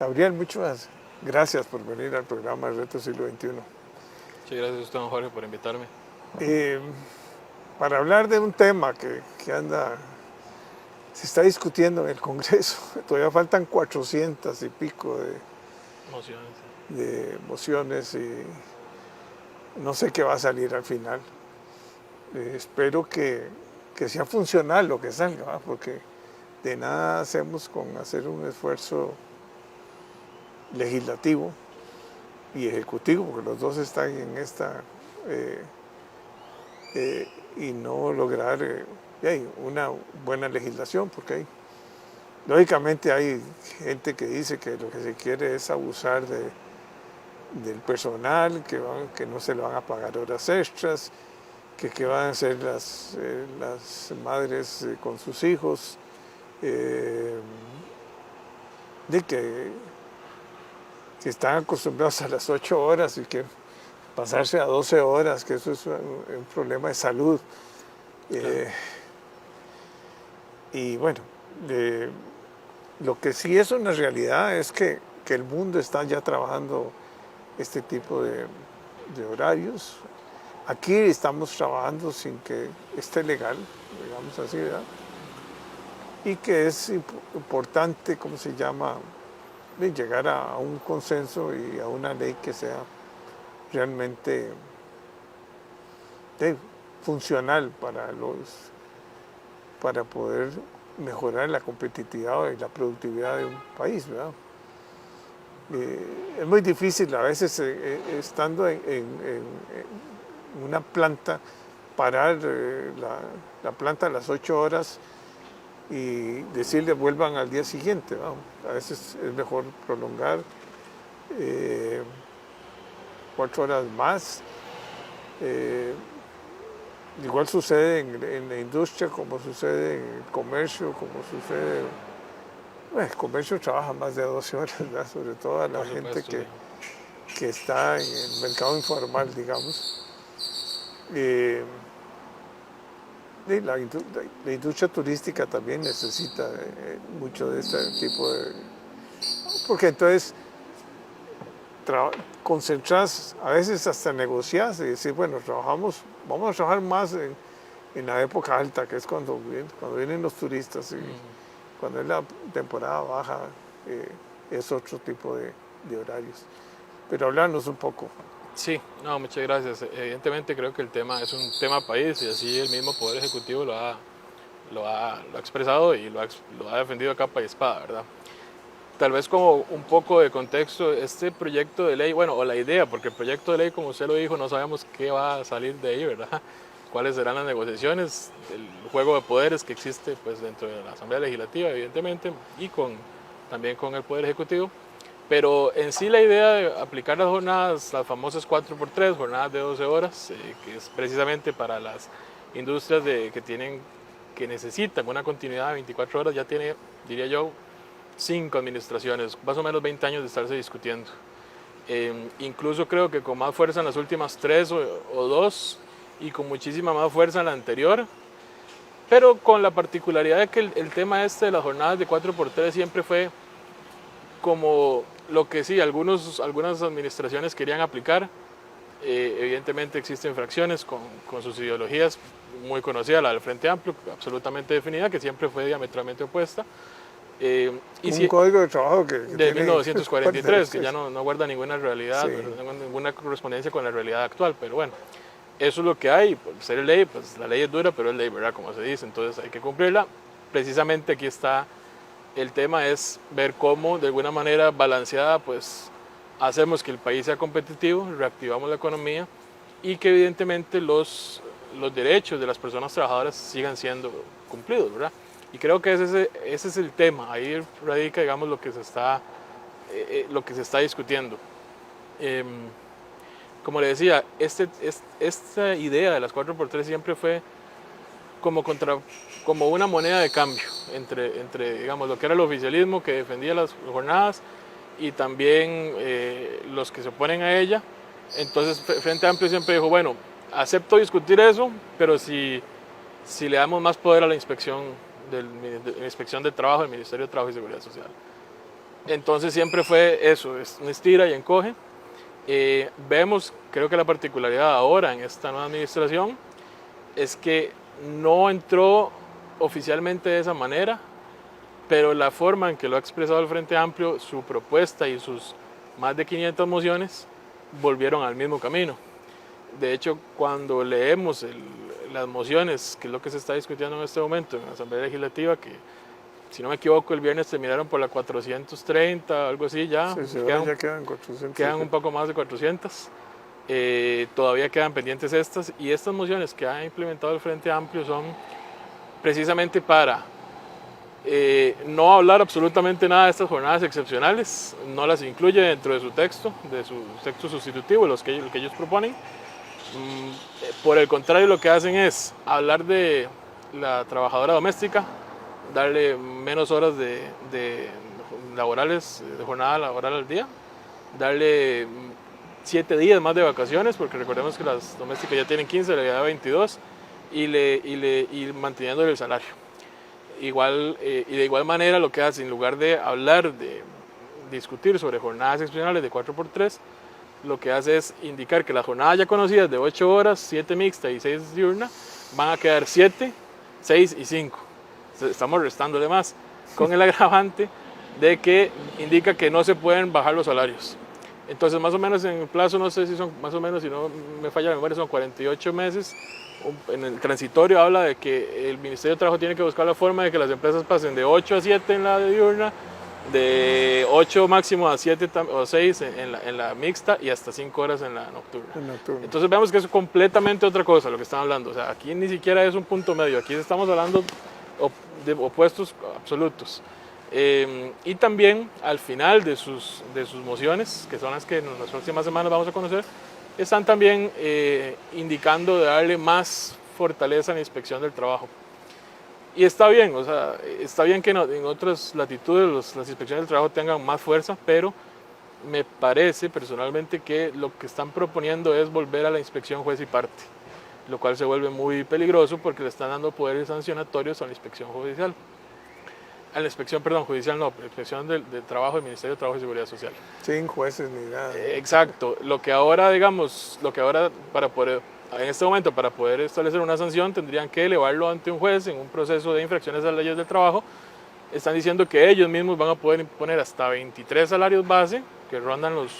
Gabriel, muchas gracias por venir al programa El Reto Siglo XXI. Sí, gracias a usted, don Jorge, por invitarme. Eh, para hablar de un tema que se está discutiendo en el Congreso, todavía faltan 400 y pico Emociones. de mociones y no sé qué va a salir al final. Espero que sea funcional lo que salga, ¿va? Porque de nada hacemos con hacer un esfuerzo legislativo y ejecutivo, porque los dos están en esta eh, y no lograr una buena legislación, porque lógicamente hay gente que dice que lo que se quiere es abusar del personal, que no se le van a pagar horas extras, que van a hacer las madres con sus hijos, de que están acostumbrados a las 8 horas y que pasarse a 12 horas, que eso es un problema de salud. Claro. Y bueno, lo que sí es una realidad es que el mundo está ya trabajando este tipo de horarios. Aquí estamos trabajando sin que esté legal, digamos así, ¿verdad? Y que es importante, ¿cómo se llama?, de llegar a un consenso y a una ley que sea realmente funcional para poder mejorar la competitividad y la productividad de un país, ¿verdad? Es muy difícil a veces estando en una planta parar la planta a las 8 horas y decirle vuelvan al día siguiente, ¿verdad? A veces es mejor prolongar 4 horas más. Igual sucede en la industria, como sucede en el comercio, como sucede. Bueno, el comercio trabaja más de 12 horas, ¿verdad? Sobre todo a la Por gente supuesto, sí. que está en el mercado informal, digamos. Eh, y la industria turística también necesita mucho de este tipo de. Porque entonces concentras, a veces hasta negocias y decir, bueno, vamos a trabajar más en la época alta, que es cuando vienen los turistas, y cuando es la temporada baja, es otro tipo de horarios. Pero hablarnos un poco. Sí, no, muchas gracias. Evidentemente creo que el tema es un tema país y así el mismo Poder Ejecutivo lo ha expresado y lo ha defendido a capa y espada, ¿verdad? Tal vez como un poco de contexto, este proyecto de ley, bueno, o la idea, porque el proyecto de ley, como usted lo dijo, no sabemos qué va a salir de ahí, ¿verdad? Cuáles serán las negociaciones, el juego de poderes que existe pues dentro de la Asamblea Legislativa, evidentemente, y también con el Poder Ejecutivo. Pero en sí la idea de aplicar las jornadas, las famosas 4x3, jornadas de 12 horas, que es precisamente para las industrias que necesitan una continuidad de 24 horas, ya tiene, diría yo, 5 administraciones, más o menos 20 años de estarse discutiendo. Incluso creo que con más fuerza en las últimas 3 o 2 y con muchísima más fuerza en la anterior, pero con la particularidad de que el tema este de las jornadas de 4x3 siempre fue como lo que sí, algunas administraciones querían aplicar. Evidentemente existen fracciones con sus ideologías muy conocidas, la del Frente Amplio, absolutamente definida, que siempre fue diametralmente opuesta. Y Un si, código de trabajo que de tiene 1943, que ya no guarda ninguna realidad, sí. ninguna correspondencia con la realidad actual, pero bueno, eso es lo que hay, por ser ley, pues la ley es dura, pero es ley, ¿verdad? Como se dice, entonces hay que cumplirla. Precisamente aquí está el tema, es ver cómo de alguna manera balanceada, pues hacemos que el país sea competitivo, reactivamos la economía y que evidentemente los derechos de las personas trabajadoras sigan siendo cumplidos, ¿verdad? Y creo que ese es el tema, ahí radica, digamos, lo que se está discutiendo. Eh, Como le decía, esta idea de las 4x3 siempre fue como una moneda de cambio entre, digamos, lo que era el oficialismo que defendía las jornadas y también los que se oponen a ella. Entonces, Frente Amplio siempre dijo, bueno, acepto discutir eso, pero si le damos más poder a la inspección de la Inspección de Trabajo del Ministerio de Trabajo y Seguridad Social. Entonces siempre fue eso, es un estira y encoge. Vemos, creo que la particularidad ahora en esta nueva administración es que no entró oficialmente de esa manera, pero la forma en que lo ha expresado el Frente Amplio, su propuesta y sus más de 500 mociones volvieron al mismo camino. De hecho, cuando leemos las mociones, que es lo que se está discutiendo en este momento en la Asamblea Legislativa, que si no me equivoco el viernes terminaron por la 430, algo así ya, Sí, ya quedan 400. quedan un poco más de 400. Todavía quedan pendientes estas, y estas mociones que ha implementado el Frente Amplio son precisamente para no hablar absolutamente nada de estas jornadas excepcionales, no las incluye dentro de su texto sustitutivo, que ellos proponen. Por el contrario, lo que hacen es hablar de la trabajadora doméstica, darle menos horas de laborales, de jornada laboral al día, darle 7 días más de vacaciones, porque recordemos que las domésticas ya tienen 15, le da 22, y manteniéndole el salario. Igual, y de igual manera lo que hace, en lugar de hablar, de discutir sobre jornadas excepcionales de 4x3, lo que hace es indicar que las jornadas ya conocidas de 8 horas, 7 mixta y 6 diurna, van a quedar 7, 6 y 5. Estamos restándole más, con el agravante de que indica que no se pueden bajar los salarios. Entonces, más o menos en el plazo, no sé si son, más o menos, si no me falla la memoria, son 48 meses. En el transitorio habla de que el Ministerio de Trabajo tiene que buscar la forma de que las empresas pasen de 8 a 7 en la diurna, de 8 máximo a 7 o 6 en la mixta, y hasta 5 horas en la nocturna. Entonces vemos que es completamente otra cosa lo que están hablando. O sea, aquí ni siquiera es un punto medio, aquí estamos hablando de opuestos absolutos. Y también al final de sus mociones, que son las que en las próximas semanas vamos a conocer, están también indicando de darle más fortaleza a la inspección del trabajo. Y está bien, o sea, está bien que en otras latitudes las inspecciones del trabajo tengan más fuerza, pero me parece personalmente que lo que están proponiendo es volver a la inspección juez y parte, lo cual se vuelve muy peligroso porque le están dando poderes sancionatorios a la inspección judicial. A la inspección, perdón, judicial no, la inspección del trabajo del Ministerio de Trabajo y Seguridad Social. Sin jueces ni nada. Exacto. Lo que ahora, digamos, en este momento, para poder establecer una sanción, tendrían que elevarlo ante un juez en un proceso de infracciones a las leyes del trabajo. Están diciendo que ellos mismos van a poder imponer hasta 23 salarios base, que rondan los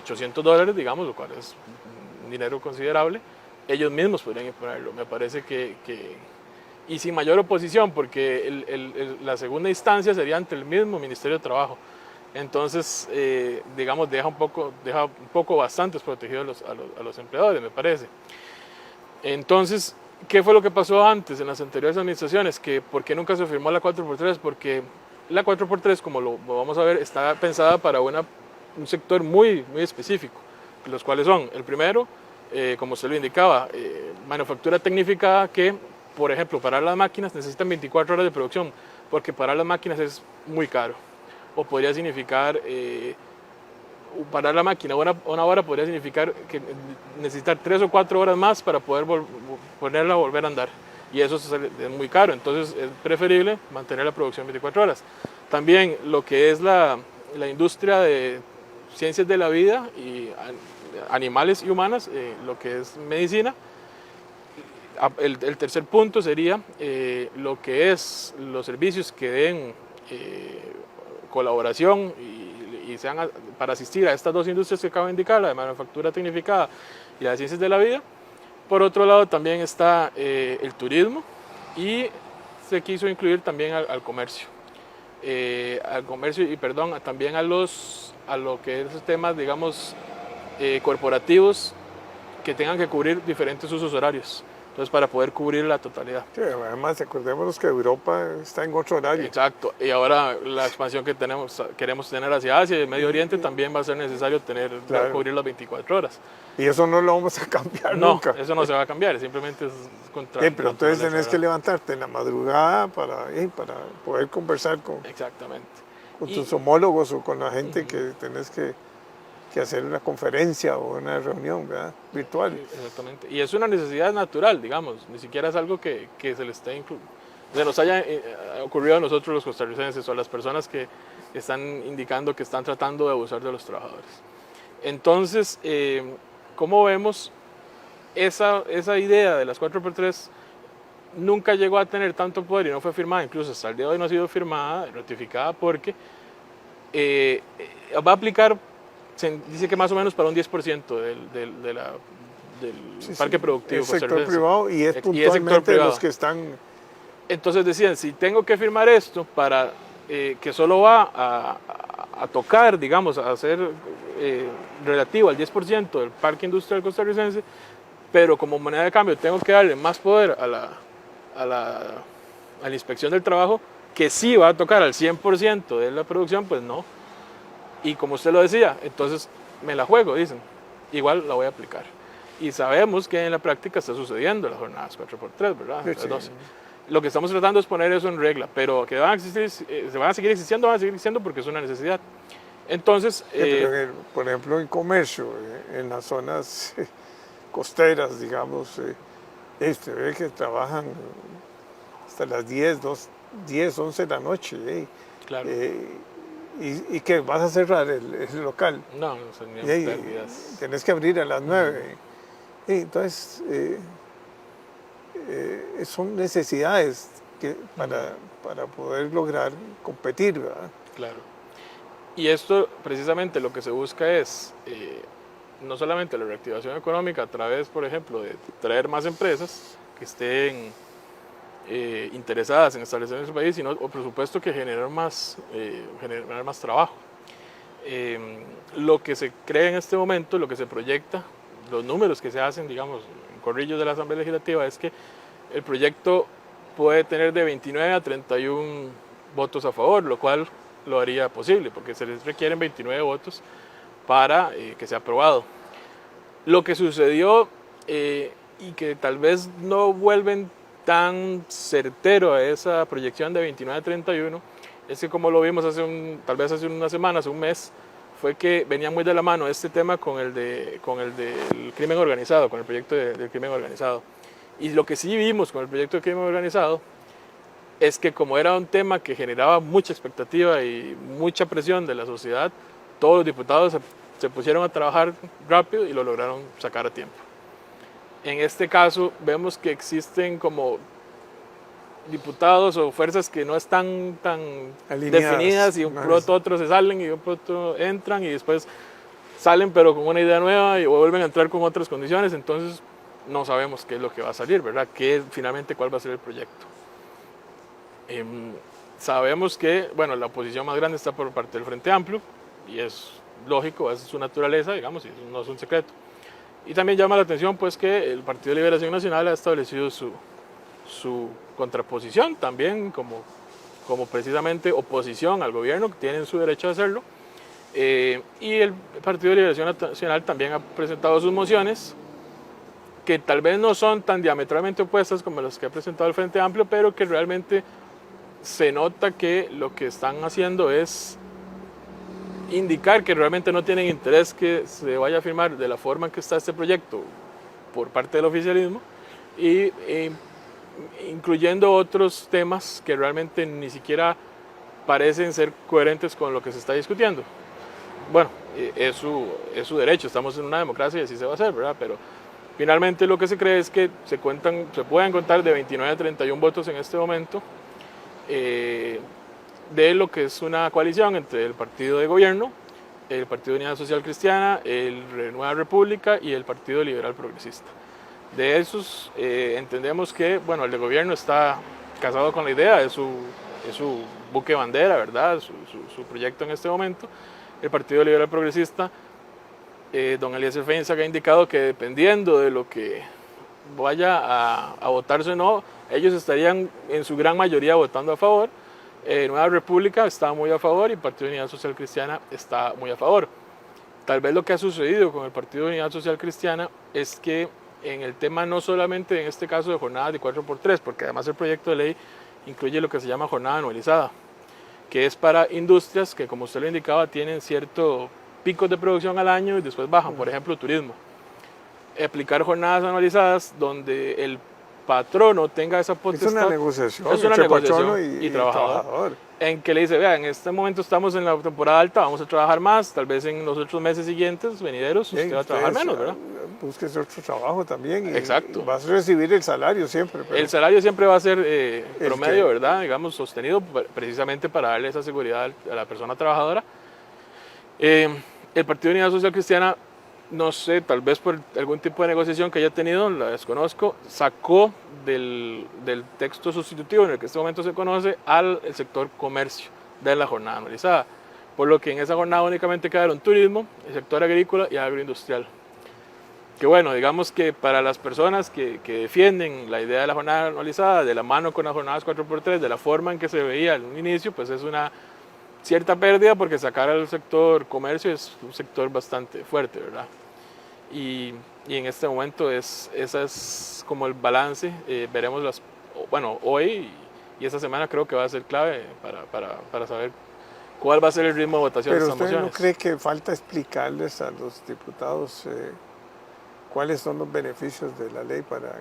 $800, digamos, lo cual es un dinero considerable. Ellos mismos podrían imponerlo. Me parece y sin mayor oposición, porque la segunda instancia sería ante el mismo Ministerio de Trabajo. Entonces, digamos, deja un poco bastante protegidos a los empleadores, me parece. Entonces, ¿qué fue lo que pasó antes, en las anteriores administraciones? ¿Por qué nunca se firmó la 4x3? Porque la 4x3, como lo vamos a ver, está pensada para un sector muy, muy específico, los cuales son, el primero, como usted lo indicaba, manufactura tecnificada, que, por ejemplo, parar las máquinas necesitan 24 horas de producción, porque parar las máquinas es muy caro. O podría significar, parar la máquina una hora podría significar que necesitar 3 o 4 horas más para poder ponerla a volver a andar. Y eso es muy caro, entonces es preferible mantener la producción 24 horas. También lo que es la industria de ciencias de la vida, y animales y humanas, lo que es medicina. El tercer punto sería lo que es los servicios que den colaboración y sean para asistir a estas dos industrias que acabo de indicar, la de manufactura tecnificada y la de ciencias de la vida. Por otro lado también está el turismo, y se quiso incluir también al comercio. También a lo que es temas, digamos, corporativos, que tengan que cubrir diferentes usos horarios. Entonces, para poder cubrir la totalidad. Sí, además, acordémonos que Europa está en otro horario. Exacto, y ahora la expansión que queremos tener hacia Asia y el Medio Oriente, también va a ser necesario cubrir las 24 horas. Y eso no lo vamos a cambiar nunca. No, eso no se va a cambiar, simplemente es contra. Pero entonces tenés que levantarte en la madrugada para poder conversar con tus homólogos o con la gente que tenés que hacer una conferencia o una reunión, ¿verdad? Virtual. Exactamente. Y es una necesidad natural, digamos, ni siquiera es algo que se le esté se nos haya ocurrido a nosotros los costarricenses o a las personas que están indicando que están tratando de abusar de los trabajadores. Entonces, ¿cómo vemos esa idea de las 4x3? Nunca llegó a tener tanto poder y no fue firmada, incluso hasta el día de hoy no ha sido firmada, ratificada, porque va a aplicar, dice que más o menos para un 10% del parque productivo. El sector privado y es puntualmente los que están... Entonces decían, si tengo que firmar esto para que solo va a tocar, digamos, a ser relativo al 10% del parque industrial costarricense, pero como moneda de cambio tengo que darle más poder a la inspección del trabajo, que sí va a tocar al 100% de la producción, pues no. Y como usted lo decía, entonces me la juego, dicen, igual la voy a aplicar. Y sabemos que en la práctica está sucediendo las jornadas 4x3, ¿verdad? Sí. 12. Lo que estamos tratando es poner eso en regla, pero que van a existir, se van a seguir existiendo porque es una necesidad. Entonces, por ejemplo, en comercio, en las zonas costeras, digamos, usted ve que trabajan hasta las 10, 11 de la noche. Claro. ¿Y qué? ¿Vas a cerrar el local? No son pérdidas. Tenés que abrir a las 9. Entonces, son necesidades para poder lograr competir, ¿verdad? Claro. Y esto, precisamente, lo que se busca es no solamente la reactivación económica a través, por ejemplo, de traer más empresas que estén interesadas en establecer en su país, sino, por supuesto, que generar más trabajo. Lo que se cree en este momento, lo que se proyecta, los números que se hacen, digamos, en corrillos de la Asamblea Legislativa, es que el proyecto puede tener de 29 a 31 votos a favor, lo cual lo haría posible, porque se les requieren 29 votos para que sea aprobado. Lo que sucedió y que tal vez no vuelven tan certero a esa proyección de 29 a 31, es que como lo vimos tal vez hace unas semanas, un mes, fue que venía muy de la mano este tema con el del crimen organizado, con el proyecto del crimen organizado. Y lo que sí vimos con el proyecto de crimen organizado es que como era un tema que generaba mucha expectativa y mucha presión de la sociedad, todos los diputados se pusieron a trabajar rápido y lo lograron sacar a tiempo. En este caso vemos que existen como diputados o fuerzas que no están tan definidas y un pronto otros se salen y un pronto entran y después salen pero con una idea nueva y vuelven a entrar con otras condiciones, entonces no sabemos qué es lo que va a salir, ¿verdad? Finalmente cuál va a ser el proyecto. Sabemos que, bueno, la oposición más grande está por parte del Frente Amplio y es lógico, es su naturaleza, digamos, y no es un secreto. Y también llama la atención pues que el Partido de Liberación Nacional ha establecido su contraposición también como precisamente oposición al gobierno, que tienen su derecho a hacerlo. Y el Partido de Liberación Nacional también ha presentado sus mociones, que tal vez no son tan diametralmente opuestas como las que ha presentado el Frente Amplio, pero que realmente se nota que lo que están haciendo es indicar que realmente no tienen interés que se vaya a firmar de la forma en que está este proyecto por parte del oficialismo y incluyendo otros temas que realmente ni siquiera parecen ser coherentes con lo que se está discutiendo. Bueno, es su derecho, estamos en una democracia y así se va a hacer, ¿verdad? Pero finalmente lo que se cree es que se pueden contar de 29 a 31 votos en este momento de lo que es una coalición entre el partido de gobierno, el Partido de Unidad Social Cristiana, el Nueva República y el Partido Liberal Progresista. De esos entendemos que, bueno, el de gobierno está casado con la idea, es su buque bandera, ¿verdad? Su proyecto en este momento. El Partido Liberal Progresista, don Eliezer Feinsack ha indicado que dependiendo de lo que vaya a votarse o no, ellos estarían en su gran mayoría votando a favor. Nueva República está muy a favor y el Partido de Unidad Social Cristiana está muy a favor. Tal vez lo que ha sucedido con el Partido de Unidad Social Cristiana es que en el tema no solamente en este caso de jornadas de 4x3, porque además el proyecto de ley incluye lo que se llama jornada anualizada, que es para industrias que, como usted lo indicaba, tienen ciertos picos de producción al año y después bajan, por ejemplo, turismo. Aplicar jornadas anualizadas donde el patrono tenga esa Es potestad. una negociación Es una entre negociación patrono y trabajador. En que le dice, vea, en este momento estamos en la temporada alta, vamos a trabajar más, tal vez en los otros meses siguientes, venideros, Bien, usted va a trabajar ustedes, menos, ¿verdad? Búsquese otro trabajo también y, Exacto. y vas a recibir el salario siempre. Pero El salario siempre va a ser promedio, que- ¿verdad? Digamos, sostenido precisamente para darle esa seguridad a la persona trabajadora. El Partido de Unidad Social Cristiana, no sé, tal vez por algún tipo de negociación que haya tenido, la desconozco, sacó del texto sustitutivo en el que en este momento se conoce al el sector comercio de la jornada anualizada, por lo que en esa jornada únicamente quedaron turismo, el sector agrícola y agroindustrial. Que bueno, digamos que para las personas que defienden la idea de la jornada anualizada, de la mano con las jornadas 4x3, de la forma en que se veía al inicio, pues es una cierta pérdida porque sacar al sector comercio es un sector bastante fuerte, ¿verdad? Y en este momento ese es como el balance. Veremos bueno, hoy y esta semana creo que va a ser clave para saber cuál va a ser el ritmo de votación de pero estas ¿usted no mociones. cree que falta explicarles a los diputados cuáles son los beneficios de la ley para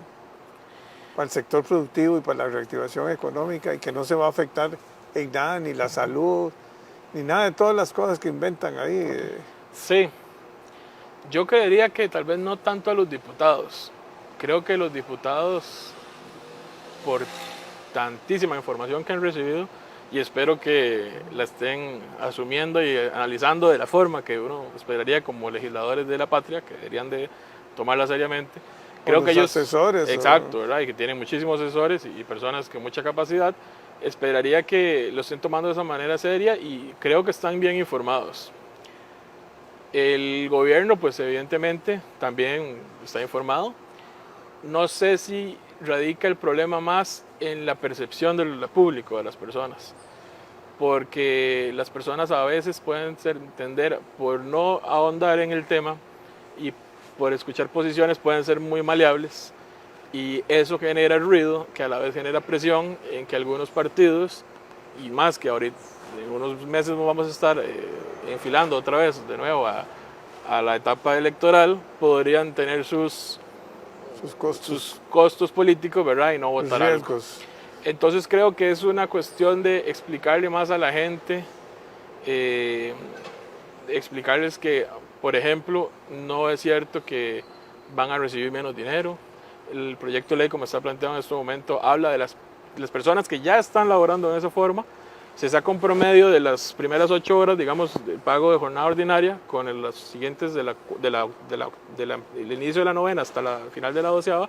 el sector productivo y para la reactivación económica y que no se va a afectar en nada, ni la salud, ni nada de todas las cosas que inventan ahí? Sí, yo creería que tal vez no tanto a los diputados. Creo que los diputados, por tantísima información que han recibido, y espero que la estén asumiendo y analizando de la forma que uno esperaría como legisladores de la patria, que deberían de tomarla seriamente. Creo que ellos, asesores. exacto, ¿verdad? Y que tienen muchísimos asesores y personas con mucha capacidad. Esperaría que lo estén tomando de esa manera seria y creo que están bien informados. El gobierno, pues evidentemente, también está informado. No sé si radica el problema más en la percepción del público, de las personas. Porque las personas a veces pueden entender, por no ahondar en el tema y por escuchar posiciones, pueden ser muy maleables. Y eso genera ruido, que a la vez genera presión en que algunos partidos, y más que ahorita, en unos meses nos vamos a estar enfilando otra vez de nuevo a la etapa electoral, podrían tener sus costos políticos, ¿verdad? Y no votar algo. Riesgos. Entonces creo que es una cuestión de explicarle más a la gente, explicarles que, por ejemplo, no es cierto que van a recibir menos dinero. El proyecto de ley, como está planteado en este momento, habla de las personas que ya están laborando de esa forma. Se saca un promedio de las primeras 8 horas, digamos, del pago de jornada ordinaria, con las siguientes del inicio de la novena hasta la final de la 12ª,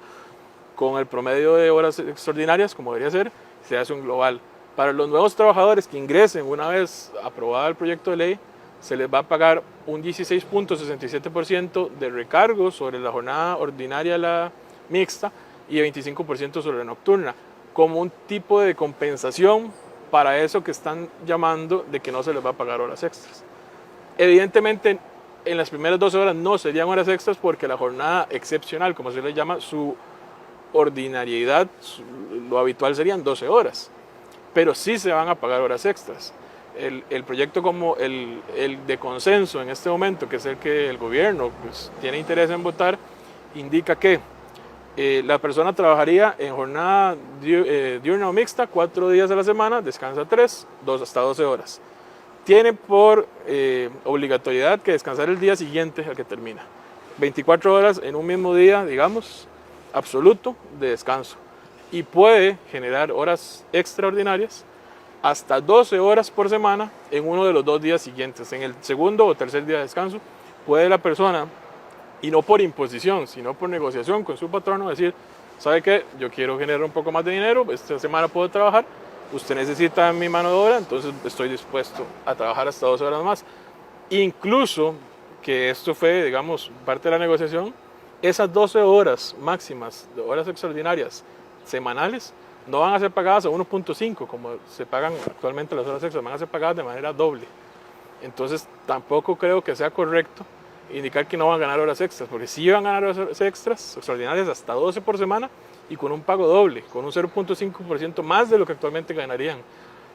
con el promedio de horas extraordinarias, como debería ser, se hace un global. Para los nuevos trabajadores que ingresen una vez aprobado el proyecto de ley, se les va a pagar un 16.67% de recargo sobre la jornada ordinaria, la mixta, y 25% sobre la nocturna, como un tipo de compensación para eso que están llamando de que no se les va a pagar horas extras. Evidentemente, en las primeras 12 horas no serían horas extras porque la jornada excepcional, como se le llama, su ordinariedad, lo habitual serían 12 horas, pero sí se van a pagar horas extras. El proyecto como el de consenso en este momento, que es el que el gobierno pues, tiene interés en votar, indica que la persona trabajaría en jornada diurna o mixta 4 días a la semana, descansa 3, hasta 12 horas. Tiene por obligatoriedad que descansar el día siguiente al que termina. 24 horas en un mismo día, digamos, absoluto de descanso. Y puede generar horas extraordinarias hasta 12 horas por semana en uno de los 2 días siguientes. En el segundo o tercer día de descanso puede la persona, y no por imposición, sino por negociación con su patrono, decir, ¿sabe qué? Yo quiero generar un poco más de dinero, esta semana puedo trabajar, usted necesita mi mano de obra, entonces estoy dispuesto a trabajar hasta 12 horas más. Incluso, que esto fue, digamos, parte de la negociación, esas 12 horas máximas, de horas extraordinarias semanales, no van a ser pagadas a 1.5, como se pagan actualmente las horas extras, van a ser pagadas de manera doble. Entonces, tampoco creo que sea correcto indicar que no van a ganar horas extras, porque sí van a ganar horas extras extraordinarias hasta 12 por semana y con un pago doble, con un 0.5% más de lo que actualmente ganarían.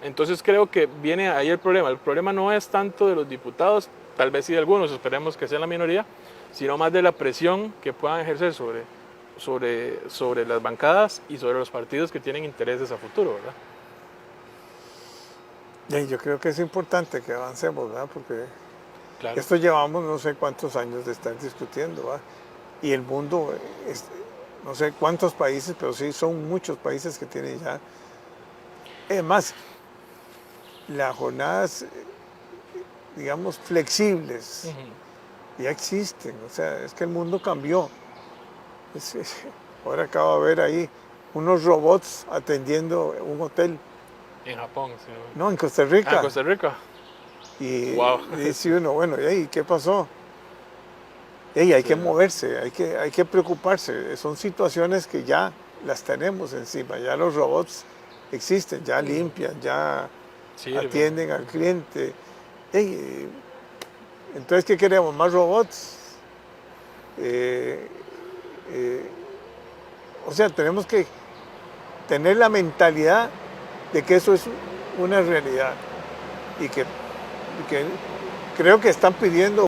Entonces creo que viene ahí el problema no es tanto de los diputados, tal vez sí de algunos, esperemos que sea la minoría, sino más de la presión que puedan ejercer sobre las bancadas y sobre los partidos que tienen intereses a futuro, ¿verdad? Y yo creo que es importante que avancemos, ¿verdad? Porque Claro. esto llevamos no sé cuántos años de estar discutiendo, ¿verdad? Y el mundo, no sé cuántos países, pero sí son muchos países que tienen ya. Además, las jornadas, digamos, flexibles ya existen. O sea, es que el mundo cambió. Ahora acabo de ver ahí unos robots atendiendo un hotel. En Japón, sí. No, en Costa Rica. Ah, Costa Rica. Y Wow. dice uno, bueno, ¿y qué pasó? Hay que moverse, hay que preocuparse. Son situaciones que ya las tenemos encima. Ya los robots existen, ya limpian, ya atienden al cliente. Entonces, ¿qué queremos? ¿Más robots? O sea, tenemos que tener la mentalidad de que eso es una realidad y que creo que están pidiendo